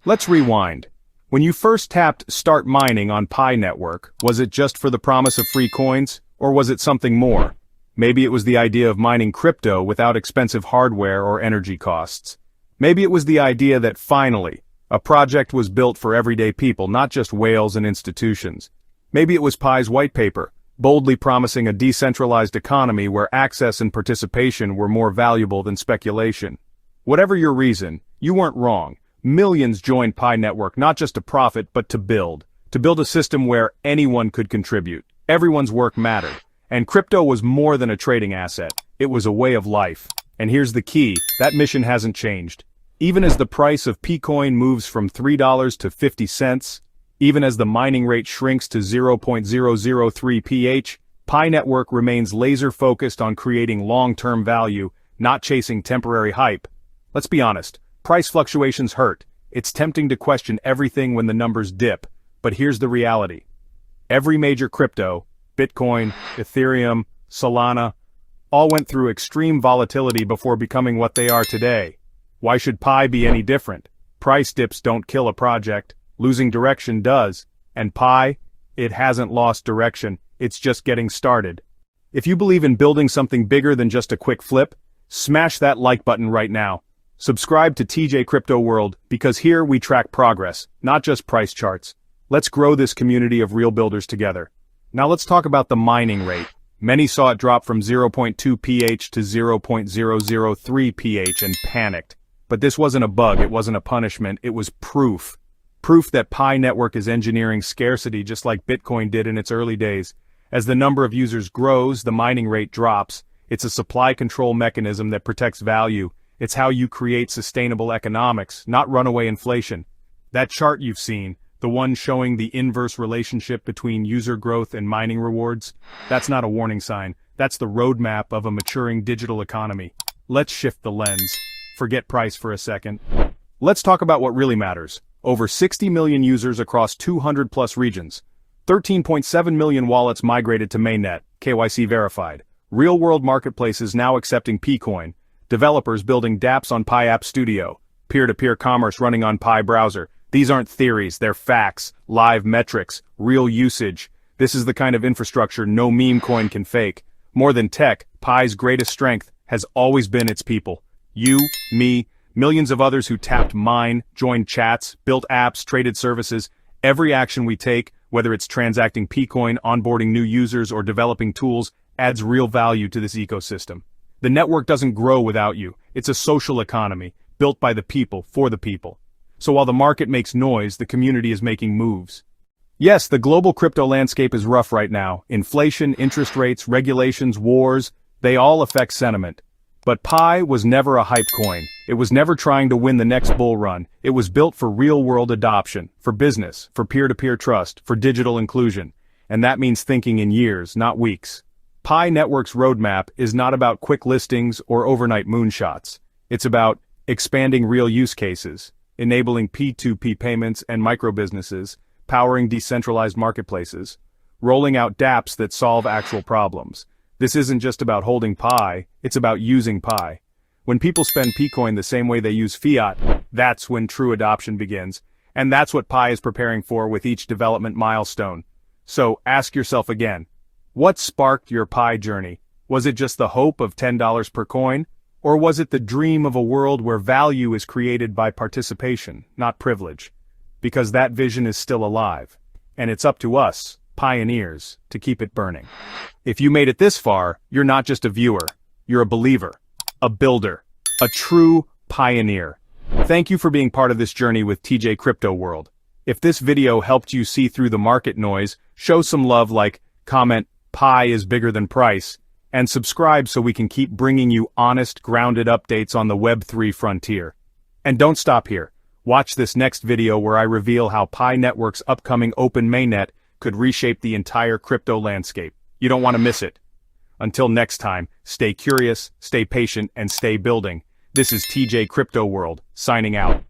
Let's rewind. When you first tapped Start Mining on PiNetwork, was it just for the promise of free coins, or was it something more? Maybe it was the idea of mining crypto without expensive hardware or energy costs. Maybe it was the idea that finally, a project was built for everyday people, not just whales and institutions. Maybe it was Pi's white paper, boldly promising a decentralized economy where access and participation were more valuable than speculation. Whatever your reason, you weren't wrong. Millions joined PiNetwork not just to profit but to build a system where anyone could contribute. Everyone's work mattered. And crypto was more than a trading asset. It was a way of life. And here's the key, that mission hasn't changed. Even as the price of Pcoin moves from $3 to 50 cents, even as the mining rate shrinks to 0.003 pH, PiNetwork remains laser-focused on creating long-term value, not chasing temporary hype. Let's be honest, price fluctuations hurt. It's tempting to question everything when the numbers dip, but here's the reality. Every major crypto, Bitcoin, Ethereum, Solana, all went through extreme volatility before becoming what they are today. Why should Pi be any different? Price dips don't kill a project, losing direction does, and Pi, it hasn't lost direction, it's just getting started. If you believe in building something bigger than just a quick flip, smash that like button right now. Subscribe to TJ Crypto World, because here we track progress, not just price charts. Let's grow this community of real builders together. Now let's talk about the mining rate. Many saw it drop from 0.2 pH to 0.003 pH and panicked. But this wasn't a bug, it wasn't a punishment, it was proof. Proof that PiNetwork is engineering scarcity just like Bitcoin did in its early days. As the number of users grows, the mining rate drops. It's a supply control mechanism that protects value. It's how you create sustainable economics, not runaway inflation. That chart you've seen, the one showing the inverse relationship between user growth and mining rewards, that's not a warning sign, that's the roadmap of a maturing digital economy. Let's shift the lens. Forget price for a second. Let's talk about what really matters. Over 60 million users across 200 plus regions. 13.7 million wallets migrated to Mainnet, KYC verified. Real-world marketplaces now accepting Pcoin. Developers building dApps on Pi App Studio. Peer-to-peer commerce running on Pi browser. These aren't theories, they're facts, live metrics, real usage. This is the kind of infrastructure no meme coin can fake. More than tech, Pi's greatest strength has always been its people. You, me, millions of others who tapped mine, joined chats, built apps, traded services. Every action we take, whether it's transacting Pcoin, onboarding new users, or developing tools, adds real value to this ecosystem. The network doesn't grow without you. It's a social economy, built by the people, for the people. So while the market makes noise, the community is making moves. Yes, the global crypto landscape is rough right now. Inflation, interest rates, regulations, wars, they all affect sentiment. But Pi was never a hype coin. It was never trying to win the next bull run. It was built for real-world adoption, for business, for peer-to-peer trust, for digital inclusion. And that means thinking in years, not weeks. PiNetwork's roadmap is not about quick listings or overnight moonshots. It's about expanding real use cases, enabling P2P payments and microbusinesses, powering decentralized marketplaces, rolling out dApps that solve actual problems. This isn't just about holding Pi, it's about using Pi. When people spend Pcoin the same way they use fiat, that's when true adoption begins. And that's what Pi is preparing for with each development milestone. So ask yourself again, what sparked your Pi journey? Was it just the hope of $10 per coin? Or was it the dream of a world where value is created by participation, not privilege? Because that vision is still alive. And it's up to us, pioneers, to keep it burning. If you made it this far, you're not just a viewer, you're a believer, a builder, a true pioneer. Thank you for being part of this journey with TJ Crypto World. If this video helped you see through the market noise, show some love, like, comment, Pi is bigger than price, and subscribe so we can keep bringing you honest, grounded updates on the Web3 frontier. And don't stop here. Watch this next video where I reveal how PiNetwork's upcoming open mainnet could reshape the entire crypto landscape. You don't want to miss it. Until next time, stay curious, stay patient, and stay building. This is TJ Crypto World, signing out.